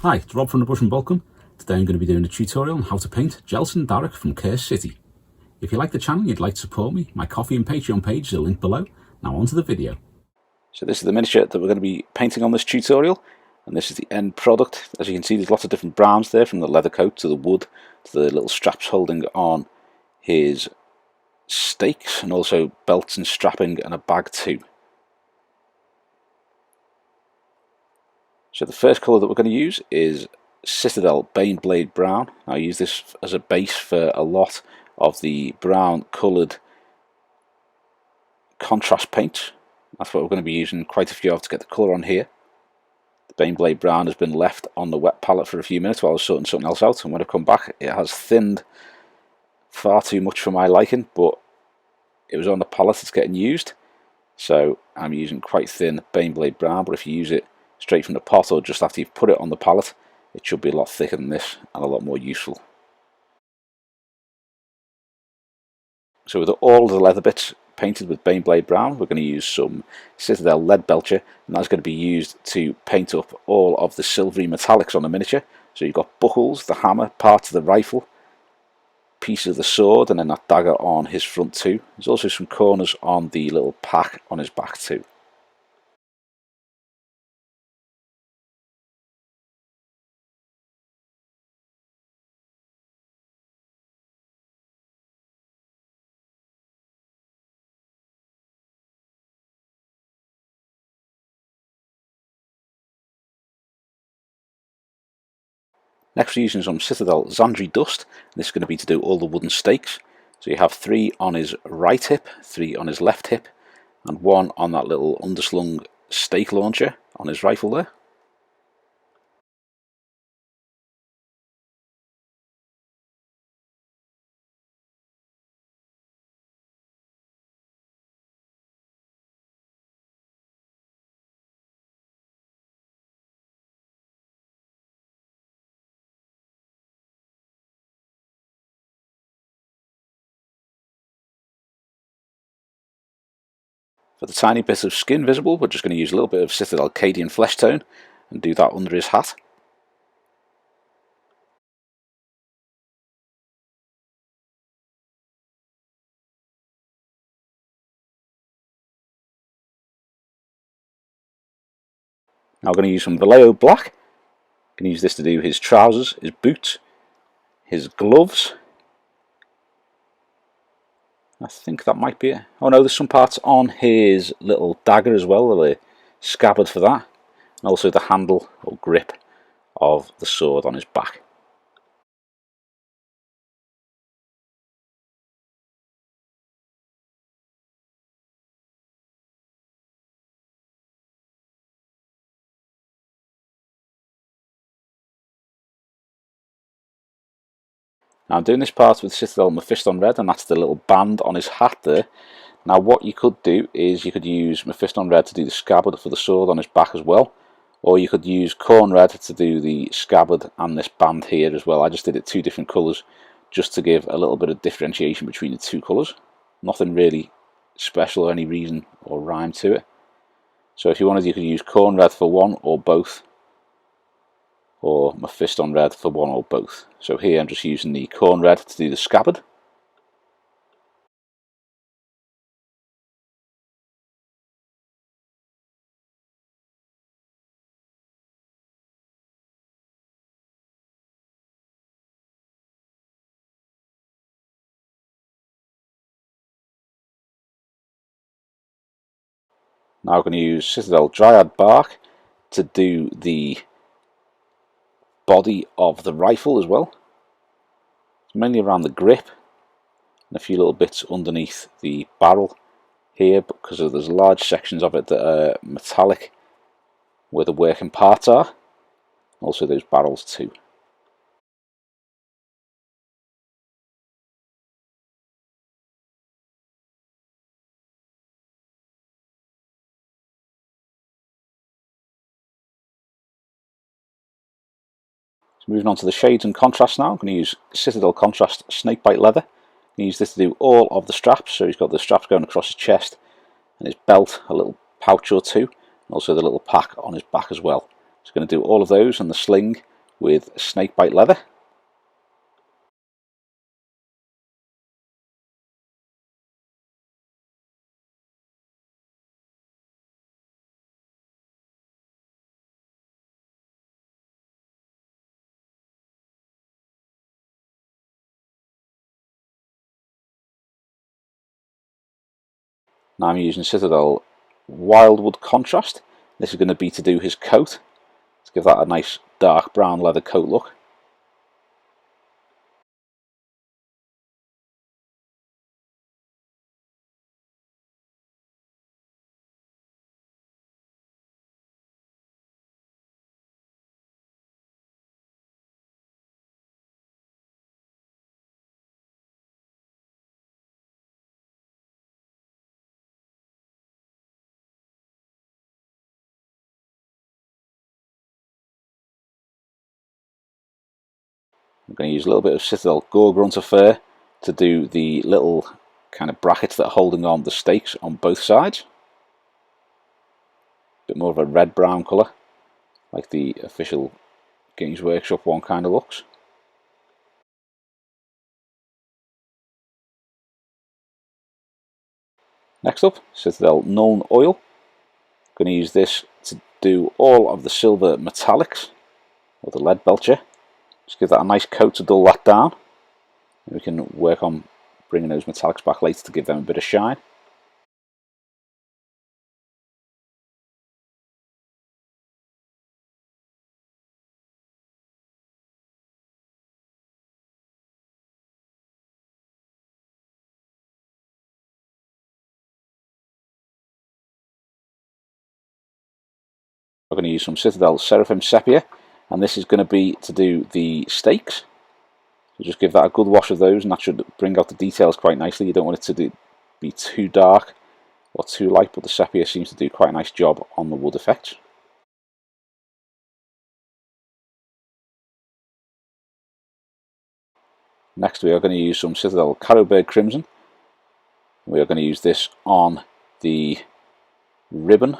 Hi, it's Rob from the Brush and Boltgun. Today I'm going to be doing a tutorial on how to paint Jelsen Darrock from Curse City. If you like the channel and you'd like to support me, my Ko-fi and Patreon page is linked below. Now on to the video. So this is the miniature that we're going to be painting on this tutorial, and this is the end product. As you can see, there's lots of different browns there, from the leather coat to the wood to the little straps holding on his stakes, and also belts and strapping and a bag too. So the first colour that we're going to use is Citadel Baneblade Brown. I use this as a base for a lot of the brown coloured contrast paint. That's what we're going to be using quite a few of to get the colour on here. The Baneblade Brown has been left on the wet palette for a few minutes while I was sorting something else out, and when I come back it has thinned far too much for my liking, but it was on the palette, it's getting used. So I'm using quite thin Baneblade Brown, but if you use it straight from the pot or just after you've put it on the palette, it should be a lot thicker than this and a lot more useful. So with all the leather bits painted with Baneblade Brown, we're going to use some Citadel Leadbelcher, and that's going to be used to paint up all of the silvery metallics on the miniature. So you've got buckles, the hammer, parts of the rifle, pieces of the sword, and then that dagger on his front too. There's also some corners on the little pack on his back too. Next we're using some Citadel Xandri Dust. This is going to be to do all the wooden stakes. So you have 3 on his right hip, 3 on his left hip, and 1 on that little underslung stake launcher on his rifle there. For the tiny bit of skin visible, we're just going to use a little bit of Citadel Khorne Flesh tone and do that under his hat. Now we're going to use some Vallejo Black. I'm going to use this to do his trousers, his boots, his gloves. I think that might be it. Oh no, there's some parts on his little dagger as well, the scabbard for that, and also the handle or grip of the sword on his back. Now I'm doing this part with Citadel Mephiston Red, and that's the little band on his hat there. Now what you could do is you could use Mephiston Red to do the scabbard for the sword on his back as well, or you could use Corn Red to do the scabbard and this band here as well. I just did it 2 different colours just to give a little bit of differentiation between the 2 colours. Nothing really special or any reason or rhyme to it. So if you wanted, you could use Corn Red for one or both, or Mephiston Red for one or both. So here I'm just using the Corn Red to do the scabbard. Now I'm going to use Citadel Dryad bark to do the body of the rifle as well. It's mainly around the grip and a few little bits underneath the barrel here, because there's large sections of it that are metallic where the working parts are. Also those barrels too. So moving on to the shades and contrast now, I'm going to use Citadel Contrast Snakebite Leather. I'm going to use this to do all of the straps, so he's got the straps going across his chest and his belt, a little pouch or 2, and also the little pack on his back as well. So I'm going to do all of those and the sling with snakebite leather. Now I'm using Citadel Wildwood Contrast. This is going to be to do his coat, to give that a nice dark brown leather coat look. I'm going to use a little bit of Citadel Gorgrunter fur to do the little kind of brackets that are holding on the stakes on both sides. A bit more of a red-brown colour, like the official Games Workshop one kind of looks. Next up, Citadel Nuln Oil. I'm going to use this to do all of the silver metallics, or the Leadbelcher. Just give that a nice coat to dull that down. And we can work on bringing those metallics back later to give them a bit of shine. We're going to use some Citadel Seraphim Sepia, and this is going to be to do the stakes. So just give that a good wash of those, and that should bring out the details quite nicely. You don't want it to be too dark or too light, but the sepia seems to do quite a nice job on the wood effects. Next we are going to use some Citadel Carrowbird Crimson. We are going to use this on the ribbon,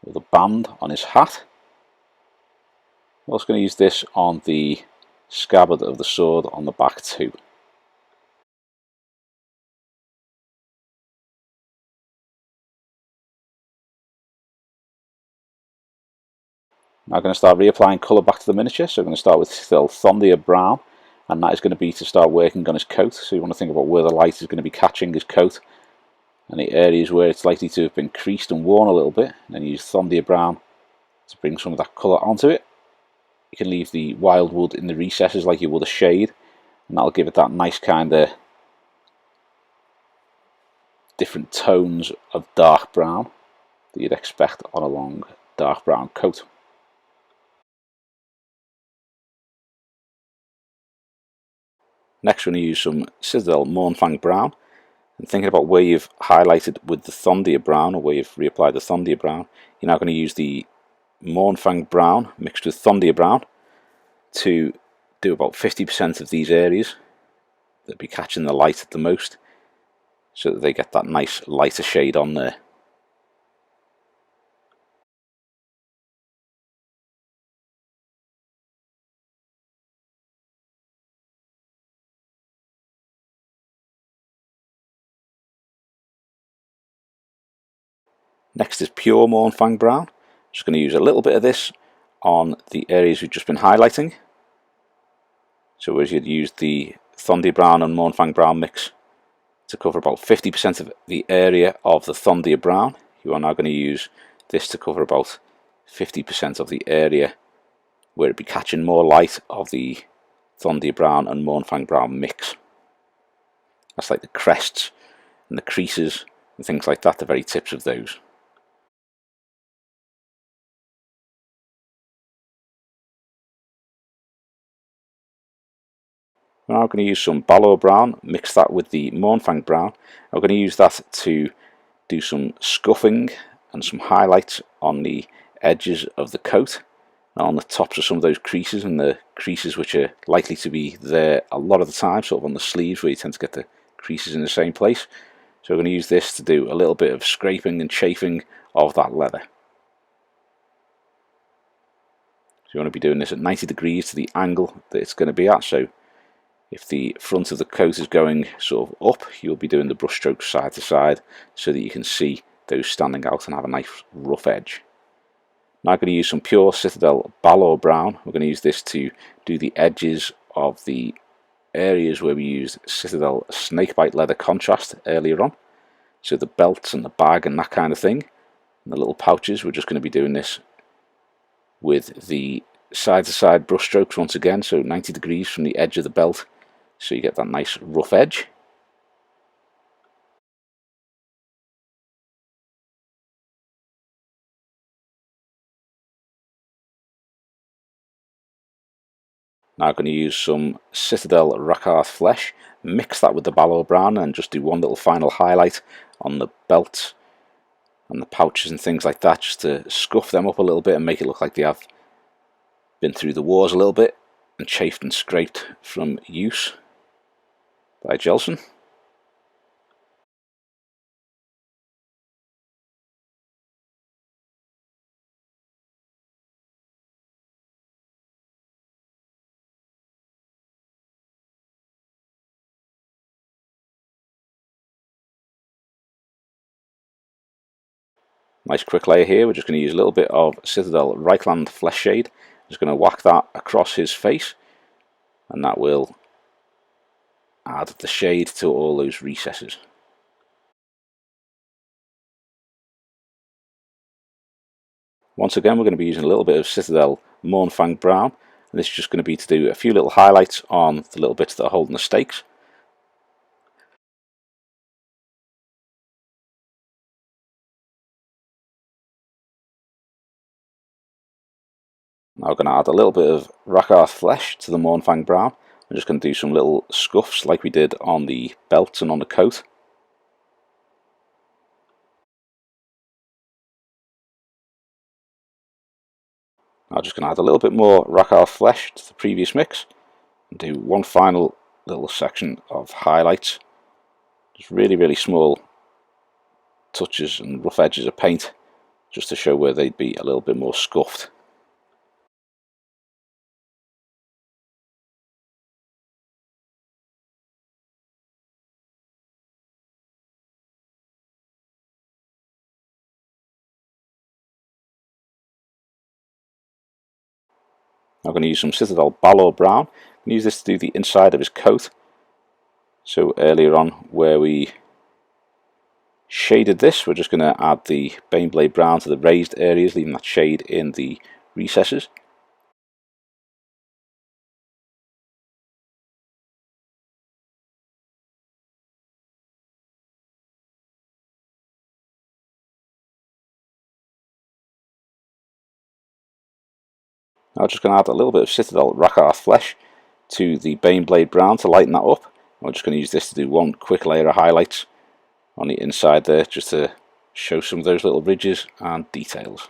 or the band on his hat. We're also going to use this on the scabbard of the sword on the back too. Now I'm going to start reapplying colour back to the miniature, so I'm going to start with Citadel Thondia Brown, and that is going to be to start working on his coat. So you want to think about where the light is going to be catching his coat, and the areas where it's likely to have been creased and worn a little bit, and then use Thondia Brown to bring some of that colour onto it. You can leave the wildwood in the recesses like you would a shade, and that'll give it that nice kind of different tones of dark brown that you'd expect on a long dark brown coat. Next we're going to use some Citadel Mournfang Brown, and thinking about where you've highlighted with the Thondia Brown, or where you've reapplied the Thondia Brown, you're now going to use the Mournfang Brown mixed with Thondia Brown to do about 50% of these areas that be catching the light the most, so that they get that nice lighter shade on there. Next is pure Mournfang Brown. Just going to use a little bit of this on the areas we've just been highlighting. So as you'd use the Thondia Brown and Mournfang Brown mix to cover about 50% of the area of the Thondia Brown, you are now going to use this to cover about 50% of the area where it'd be catching more light of the Thondia Brown and Mournfang Brown mix. That's like the crests and the creases and things like that, the very tips of those. We're now going to use some Balor Brown, mix that with the Mournfang Brown. We're going to use that to do some scuffing and some highlights on the edges of the coat, and on the tops of some of those creases, and the creases which are likely to be there a lot of the time, sort of on the sleeves where you tend to get the creases in the same place. So we're going to use this to do a little bit of scraping and chafing of that leather. you want to be doing this at 90 degrees to the angle that it's going to be at. So if the front of the coat is going sort of up, you'll be doing the brush strokes side to side so that you can see those standing out and have a nice rough edge. Now I'm going to use some pure Citadel Balor Brown. We're going to use this to do the edges of the areas where we used Citadel Snakebite Leather contrast earlier on. So the belts and the bag and that kind of thing. And the little pouches, we're just going to be doing this with the side to side brush strokes once again, so 90 degrees from the edge of the belt, so you get that nice rough edge. Now I'm going to use some Citadel Rakarth Flesh, mix that with the Vallejo Brown and just do one little final highlight on the belt and the pouches and things like that, just to scuff them up a little bit and make it look like they have been through the wars a little bit and chafed and scraped from use by Jelsen. Nice quick layer here. We're just going to use a little bit of Citadel Reichland Flesh Shade. Just going to whack that across his face, and that will add the shade to all those recesses. Once again, we're going to be using a little bit of Citadel Mournfang Brown, and this is just going to be to do a few little highlights on the little bits that are holding the stakes. Now we're going to add a little bit of Rakarth Flesh to the Mournfang Brown. I'm just going to do some little scuffs like we did on the belt and on the coat. I'm just going to add a little bit more Rakarth Flesh to the previous mix and do one final little section of highlights. Just really small touches and rough edges of paint, just to show where they'd be a little bit more scuffed. I'm going to use some Citadel Balor Brown. I'm going to use this to do the inside of his coat. So earlier on where we shaded this, we're just going to add the Baneblade Brown to the raised areas, leaving that shade in the recesses. Now I'm just going to add a little bit of Citadel Rakarth Flesh to the Baneblade Brown to lighten that up. I'm just going to use this to do one quick layer of highlights on the inside there, just to show some of those little ridges and details.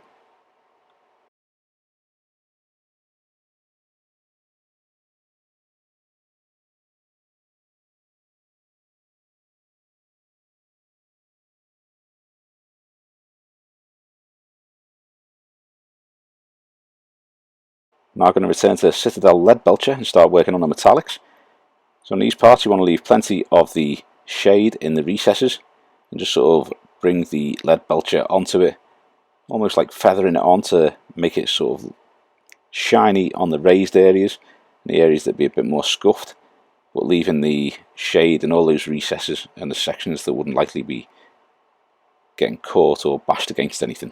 Now I'm going to return to Citadel Leadbelcher and start working on the metallics. So on these parts you want to leave plenty of the shade in the recesses and just sort of bring the Leadbelcher onto it, almost like feathering it on to make it sort of shiny on the raised areas, the areas that be a bit more scuffed, but leaving the shade in all those recesses and the sections that wouldn't likely be getting caught or bashed against anything.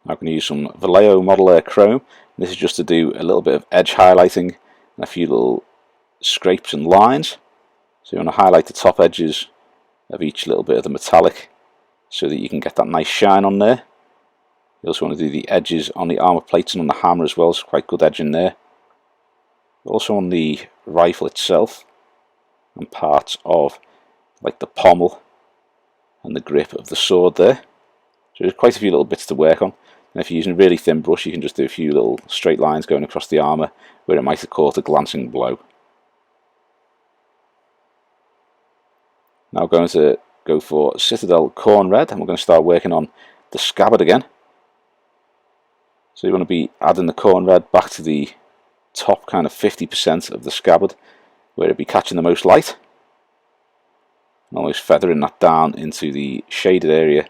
I'm going to use some Vallejo Model Air Chrome. This is just to do a little bit of edge highlighting and a few little scrapes and lines. So you want to highlight the top edges of each little bit of the metallic so that you can get that nice shine on there. You also want to do the edges on the armour plates and on the hammer as well, so quite good edge in there. Also on the rifle itself and parts of like the pommel and the grip of the sword there. So there's quite a few little bits to work on. And if you're using a really thin brush, you can just do a few little straight lines going across the armour where it might have caught a glancing blow. Now we're going to go for Citadel Corn Red, and we're going to start working on the scabbard again. So you want to be adding the Corn Red back to the top kind of 50% of the scabbard, where it'd be catching the most light. And always feathering that down into the shaded area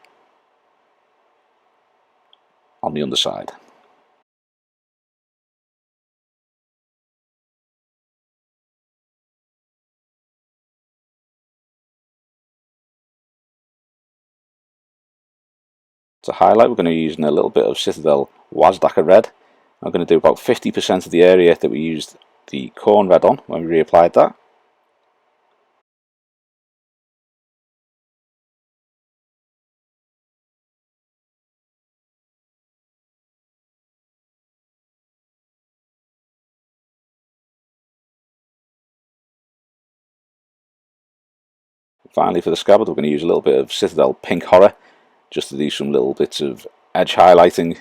on the underside. To highlight, we're going to be using a little bit of Citadel Wazdakka Red. I'm going to do about 50% of the area that we used the Corn Red on when we reapplied that. Finally, for the scabbard, we're going to use a little bit of Citadel Pink Horror, just to do some little bits of edge highlighting,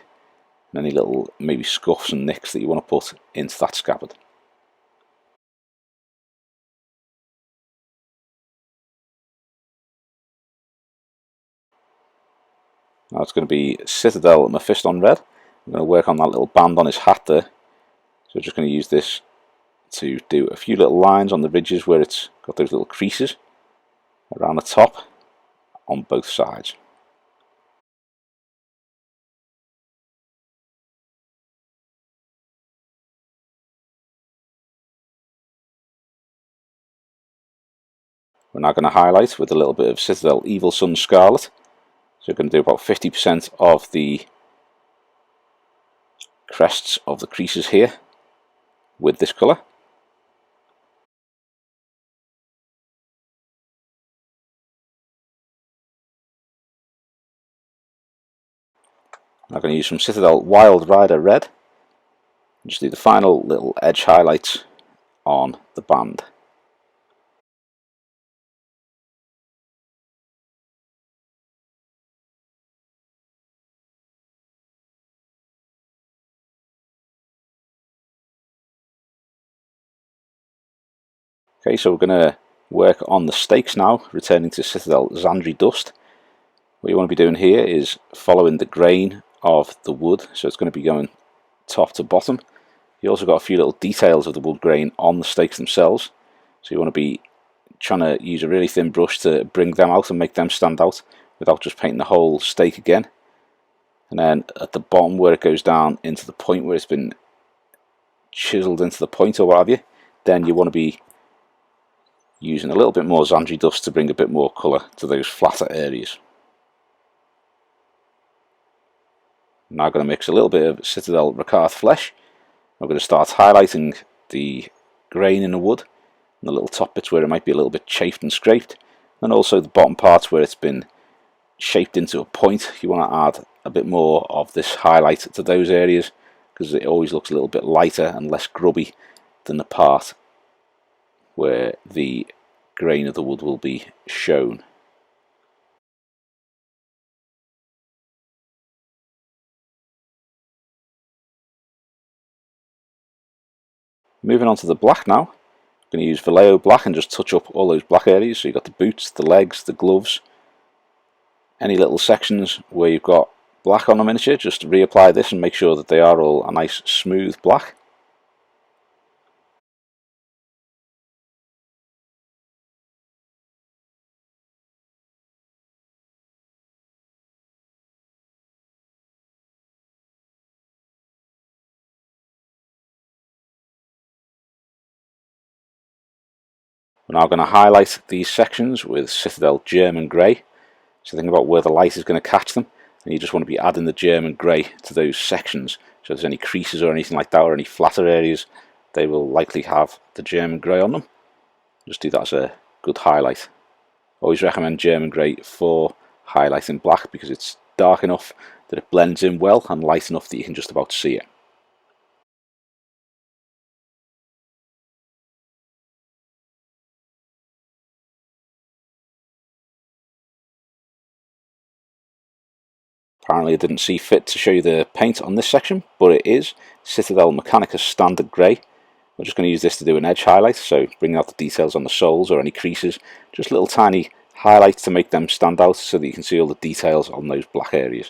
and any little maybe scuffs and nicks that you want to put into that scabbard. Now it's going to be Citadel Mephiston Red. I'm going to work on that little band on his hat there. So we're just going to use this to do a few little lines on the ridges where it's got those little creases around the top on both sides. We're now going to highlight with a little bit of Citadel Evil Sun Scarlet. So we're going to do about 50% of the crests of the creases here with this colour. I'm going to use some Citadel Wild Rider Red. Just do the final little edge highlights on the band. Okay, so we're going to work on the stakes now, returning to Citadel Xandri Dust. What you want to be doing here is following the grain of the wood, so it's going to be going top to bottom. You also got a few little details of the wood grain on the stakes themselves, so you want to be trying to use a really thin brush to bring them out and make them stand out without just painting the whole stake again. And then at the bottom where it goes down into the point where it's been chiseled into the point or what have you, then you want to be using a little bit more Xandri Dust to bring a bit more colour to those flatter areas. Now I'm going to mix a little bit of Citadel Rakarth Flesh. I'm going to start highlighting the grain in the wood and the little top bits where it might be a little bit chafed and scraped, and also the bottom parts where it's been shaped into a point. You want to add a bit more of this highlight to those areas because it always looks a little bit lighter and less grubby than the part where the grain of the wood will be shown. Moving on to the black now. I'm going to use Vallejo Black and just touch up all those black areas. So you've got the boots, the legs, the gloves, any little sections where you've got black on a miniature, just reapply this and make sure that they are all a nice smooth black. We're now going to highlight these sections with Citadel German Grey. So think about where the light is going to catch them, and you just want to be adding the German Grey to those sections. So if there's any creases or anything like that, or any flatter areas, they will likely have the German Grey on them. Just do that as a good highlight. Always recommend German Grey for highlighting black because it's dark enough that it blends in well and light enough that you can just about see it. Apparently I didn't see fit to show you the paint on this section, but it is Citadel Mechanicus Standard Grey. We're just going to use this to do an edge highlight, so bring out the details on the soles or any creases, just little tiny highlights to make them stand out so that you can see all the details on those black areas.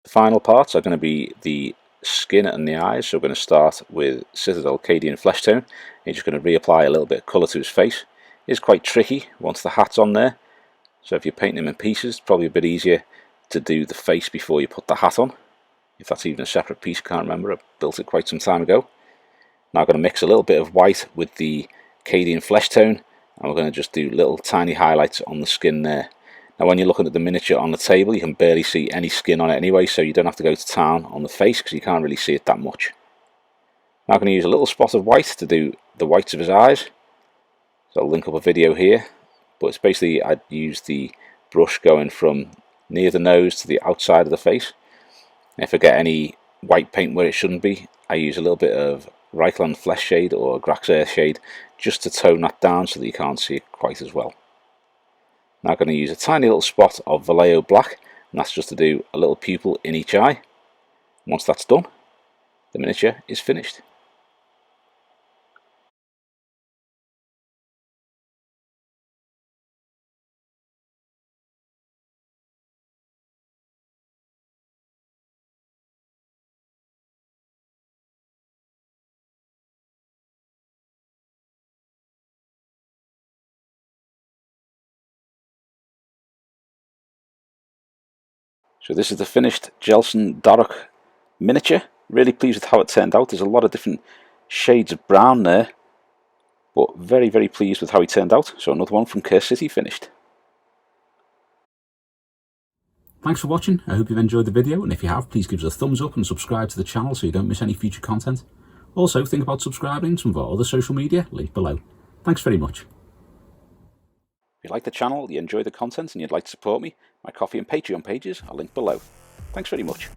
The final parts are going to be the skin and the eyes, so we're going to start with Citadel Flesh Tone. You're just going to reapply a little bit of colour to his face. It's quite tricky once the hat's on there, so if you're painting him in pieces, it's probably a bit easier to do the face before you put the hat on. If that's even a separate piece, I can't remember, I built it quite some time ago. Now I'm going to mix a little bit of white with the Cadian Flesh Tone, and we're going to just do little tiny highlights on the skin there. Now when you're looking at the miniature on the table, you can barely see any skin on it anyway, so you don't have to go to town on the face because you can't really see it that much. Now I'm going to use a little spot of white to do the whites of his eyes. So I'll link up a video here, but it's basically I'd use the brush going from near the nose to the outside of the face. And if I get any white paint where it shouldn't be, I use a little bit of Reikland Flesh Shade or Graxair Shade just to tone that down so that you can't see it quite as well. Now I'm going to use a tiny little spot of Vallejo Black, and that's just to do a little pupil in each eye. Once that's done, the miniature is finished. So this is the finished Jelsen Darrock miniature. Really pleased with how it turned out. There's a lot of different shades of brown there, but very, very pleased with how he turned out. So another one from Curse City finished. Thanks for watching. I hope you've enjoyed the video, and if you have, please give us a thumbs up and subscribe to the channel so you don't miss any future content. Also, think about subscribing to some of our other social media, linked below. Thanks very much. If you like the channel, you enjoy the content and you'd like to support me, my Ko-fi and Patreon pages are linked below. Thanks very much.